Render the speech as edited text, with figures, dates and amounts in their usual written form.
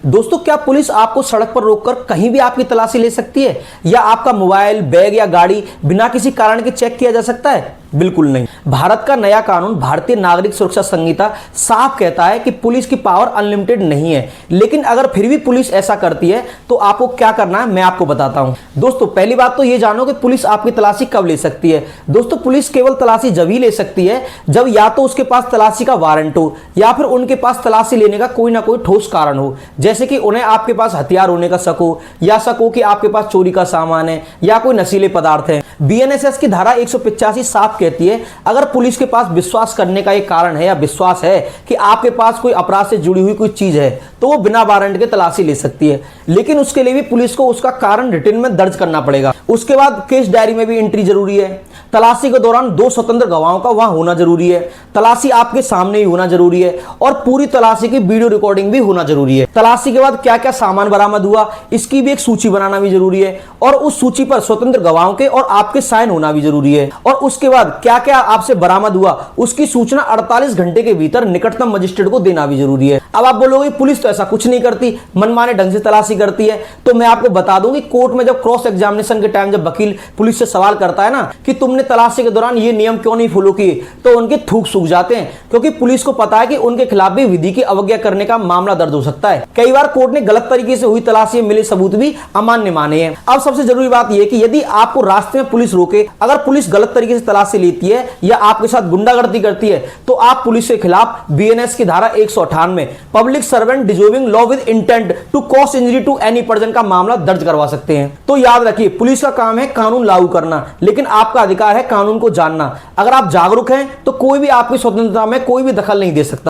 दोस्तों, क्या पुलिस आपको सड़क पर रोककर कहीं भी आपकी तलाशी ले सकती है, या आपका मोबाइल, बैग या गाड़ी बिना किसी कारण के चेक किया जा सकता है? बिल्कुल नहीं। भारत का नया कानून भारतीय नागरिक सुरक्षा संहिता साफ कहता है कि पुलिस की पावर अनलिमिटेड नहीं है। लेकिन अगर फिर भी पुलिस ऐसा करती है तो आपको क्या करना है, मैं आपको बताता हूं। दोस्तों, पहली बात तो यह जानो कि पुलिस आपकी तलाशी कब ले सकती है। दोस्तों, पुलिस केवल तलाशी जब ही ले सकती है जब या तो उसके पास तलाशी का वारंट हो, या फिर उनके पास तलाशी लेने का कोई ना कोई ठोस कारण हो, जैसे कि उन्हें आपके पास हथियार होने का शक हो, या शक हो कि आपके पास चोरी का सामान है या कोई नशीले पदार्थ है। बीएनएसएस की धारा 185 साफ कहती है, अगर पुलिस के पास विश्वास करने का एक कारण है या विश्वास है कि आपके पास कोई अपराध से जुड़ी हुई कोई चीज है, तो वो बिना वारंट के तलाशी ले सकती है। लेकिन उसके लिए भी पुलिस को उसका कारण रिटन में दर्ज करना पड़ेगा। उसके बाद केस डायरी में भी एंट्री जरूरी है। तलाशी के दौरान 2 स्वतंत्र गवाहों का वहां होना जरूरी है। तलाशी आपके सामने ही होना जरूरी है और पूरी तलाशी की वीडियो रिकॉर्डिंग भी होना जरूरी है। तलाशी के बाद क्या क्या सामान बरामद हुआ, इसकी भी एक सूची बनाना भी जरूरी है, और उस सूची पर स्वतंत्र गवाहों के और आपके साइन होना भी जरूरी है। और उसके बाद क्या क्या आपसे बरामद हुआ, उसकी सूचना 48 घंटे के भीतर निकटतम मजिस्ट्रेट को देना भी जरूरी है। अब आप बोलोगे पुलिस तो ऐसा कुछ नहीं करती, मनमाने ढंग से तलाशी करती है, तो मैं आपको बता दूं कि कोर्ट में जब क्रॉस एग्जामिनेशन के टाइम जब वकील पुलिस से सवाल करता है ना कि तुमने तलाशी के दौरान ये नियम क्यों नहीं फॉलो किए, तो उनके थूक सूख जाते हैं, क्योंकि पुलिस को पता है कि उनके खिलाफ भी विधि की अवज्ञा करने का मामला दर्ज हो सकता है। कई बार कोर्ट ने गलत तरीके से हुई तलाशी में मिले सबूत भी अमान्य माने हैं। अब सबसे जरूरी बात यह कि यदि आपको रास्ते में पुलिस रोके, अगर पुलिस गलत तरीके से तलाशी लेती है या आपके साथ गुंडागर्दी करती है, तो आप पुलिस के खिलाफ बीएनएस की धारा 198 public servant deserving law with intent to cause injury to any person का मामला दर्ज करवा सकते हैं। तो याद रखिए, पुलिस का काम है कानून लागू करना, लेकिन आपका अधिकार है कानून को जानना। अगर आप जागरूक हैं तो कोई भी आपकी स्वतंत्रता में कोई भी दखल नहीं दे सकता।